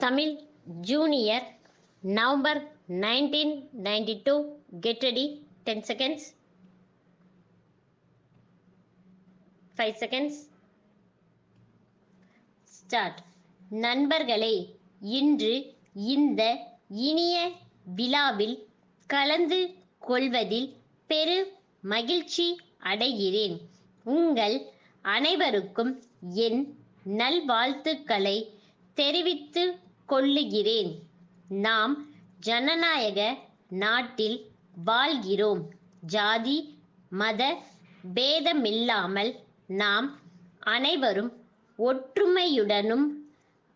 Tamil Junior November 1992. Get ready. 10 seconds. 5 seconds. Start. நண்பர்களே, இன்று இந்த இனிய விழாவில் கலந்து கொள்வதில் பெரு மகிழ்ச்சி அடைகிறேன். உங்கள் அனைவருக்கும் என் நல்வாழ்த்துக்களை தெரிவித்துக் கொள்ளுகிறேன். நாம் ஜனநாயக நாட்டில் வாழ்கிறோம். ஜாதி மத பேதமில்லாமல் நாம் அனைவரும் ஒற்றுமையுடனும்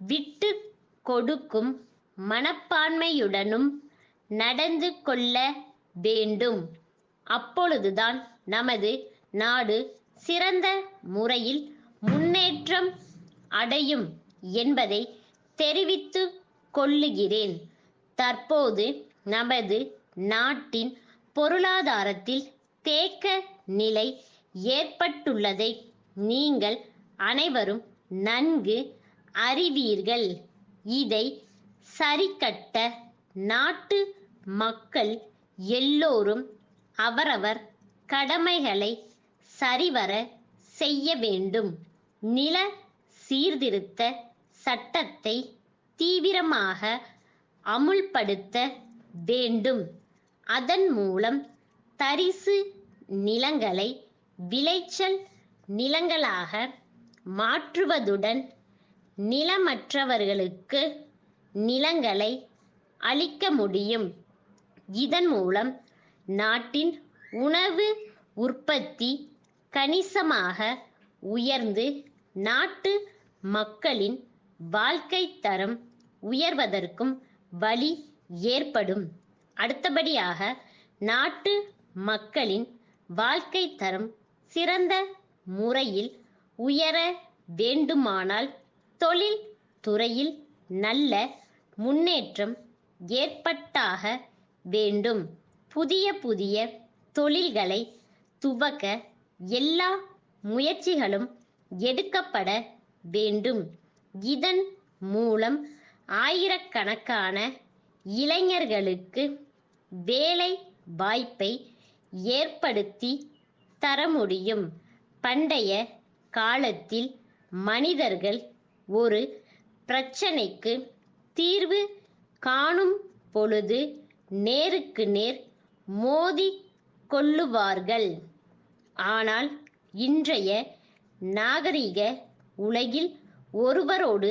விட்டு கொடுக்கும் மனப்பான்மையுடனும் நடந்து கொள்ள வேண்டும். அப்பொழுதுதான் நமது நாடு சிறந்த முறையில் முன்னேற்றம் அடையும் என்பதை தெரிவித்துக் கொள்ளுகிறேன். தற்போது நமது நாட்டின் பொருளாதாரத்தில் தேக்க நிலை ஏற்பட்டுள்ளதை நீங்கள் அனைவரும் நன்கு அறிவீர்கள். இதை சரிகட்ட நாட்டு மக்கள் எல்லோரும் அவரவர் கடமைகளை சரிவர செய்ய வேண்டும். நில சீர்திருத்த சட்டத்தை தீவிரமாக அமுல்படுத்த வேண்டும். அதன் மூலம் தரிசு நிலங்களை விளைச்சல் நிலங்களாக மாற்றுவதுடன் நிலமற்றவர்களுக்கு நிலங்களை அளிக்க முடியும். இதன் மூலம் நாட்டின் உணவு உற்பத்தி கணிசமாக உயர்ந்து நாட்டு மக்களின் வாழ்க்கை தரம் உயர்வதற்கும் வழி ஏற்படும். அடுத்தபடியாக, நாட்டு மக்களின் வாழ்க்கை தரம் சிறந்த முறையில் உயர வேண்டுமானால் தொழில் துறையில் நல்ல முன்னேற்றம் ஏற்பட்டாக வேண்டும். புதிய புதிய தொழில்களை துவக்க எல்லா முயற்சிகளும் எடுக்கப்பட வேண்டும். இதன் மூலம் ஆயிரக்கணக்கான இளைஞர்களுக்கு வேலை வாய்ப்பை ஏற்படுத்தி தர முடியும். பண்டைய காலத்தில் மனிதர்கள் ஒரு பிரச்சனைக்கு தீர்வு காணும் பொழுது நேருக்கு நேர் மோதி கொள்ளுவார்கள். ஆனால் இன்றைய நாகரிக உலகில் ஒருவரோடு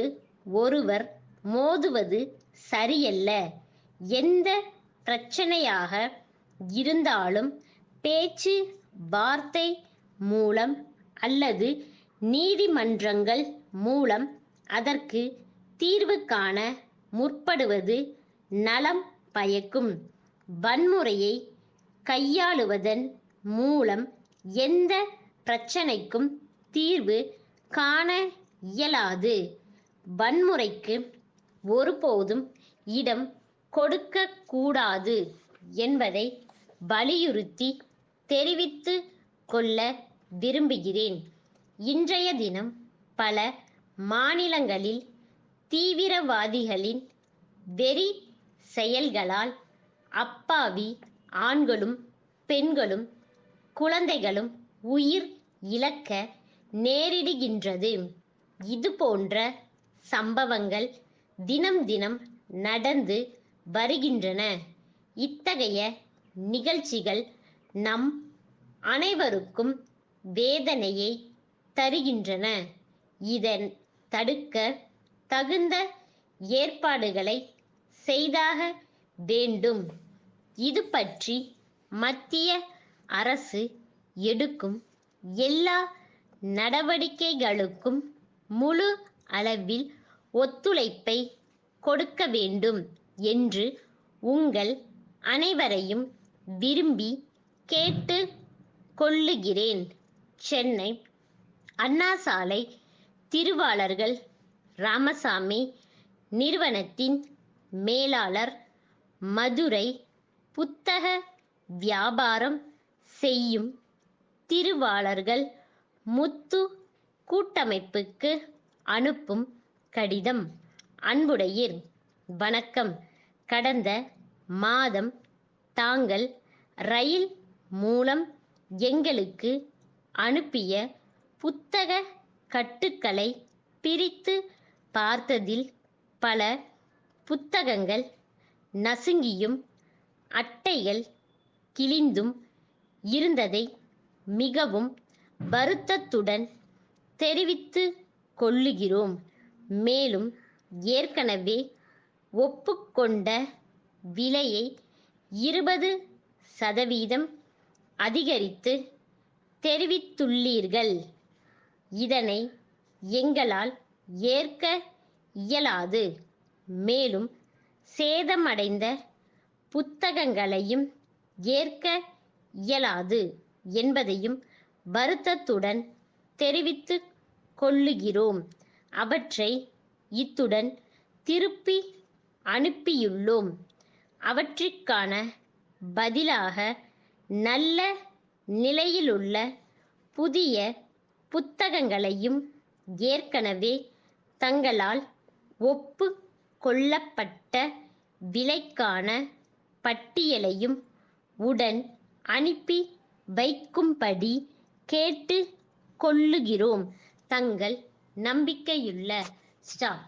ஒருவர் மோதுவது சரியல்ல. எந்த பிரச்சனையாக இருந்தாலும் பேச்சு வார்த்தை மூலம் அல்லது நீதிமன்றங்கள் மூலம் அதற்கு தீர்வு காண முற்படுவது நலம் பயக்கும். வன்முறையை கையாளுவதன் மூலம் எந்த பிரச்சனைக்கும் தீர்வு காண இயலாது. வன்முறைக்கு ஒருபோதும் இடம் கொடுக்க கூடாது என்பதை வலியுறுத்தி தெரிவித்து கொள்ள விரும்புகிறேன். இன்றைய தினம் பல மாநிலங்களில் தீவிரவாதிகளின் வெறி செயல்களால் அப்பாவி ஆண்களும் பெண்களும் குழந்தைகளும் உயிர் இழக்க நேரிடுகின்றது. இதுபோன்ற சம்பவங்கள் தினம் தினம் நடந்து வருகின்றன. இத்தகைய நிகழ்ச்சிகள் நம் அனைவருக்கும் வேதனையை தருகின்றன. இதன் தடுக்க தகுந்த ஏற்பாடுகளை செய்தாக வேண்டும். இது பற்றி மத்திய அரசு எடுக்கும் எல்லா நடவடிக்கைகளுக்கும் முழு அளவில் ஒத்துழைப்பை கொடுக்க வேண்டும் என்று உங்கள் அனைவரையும் விரும்பி கேட்டு கொள்ளுகிறேன். சென்னை அண்ணா சாலை திருவாளர்கள் ராமசாமி நிறுவனத்தின் மேலாளர், மதுரை புத்தக வியாபாரம் செய்யும் திருவாளர்கள் முத்து கூட்டமைப்புக்கு அனுப்பும் கடிதம். அன்புடையீர், வணக்கம். கடந்த மாதம் தாங்கள் ரயில் மூலம் எங்களுக்கு அனுப்பிய புத்தக கட்டுக்களை பிரித்து பார்த்ததில் பல புத்தகங்கள் நசுங்கியும் அட்டைகள் கிழிந்தும் இருந்ததை மிகவும் வருத்தத்துடன் தெரிவித்து கொள்ளுகிறோம். மேலும் ஏற்கனவே ஒப்புக்கொண்ட விலையை 20% அதிகரித்து தெரிவித்துள்ளீர்கள். இதனை எங்களால் ஏற்க இயலாது. மேலும் சேதமடைந்த புத்தகங்களையும் ஏற்க இயலாது என்பதையும் வருத்தத்துடன் தெரிவித்துக் கொள்ளுகிறோம். அவற்றை இத்துடன் திருப்பி அனுப்பியுள்ளோம். அவற்றிற்கான பதிலாக நல்ல நிலையிலுள்ள புதிய புத்தகங்களையும் ஏற்கனவே தங்களால் ஒப்பு கொள்ளப்பட்ட விலைக்கான பட்டியலையும் உடன் அனுப்பி வைக்கும்படி கேட்டு கொள்ளுகிறோம். தங்கள் நம்பிக்கையுள்ள ஸ்டார்.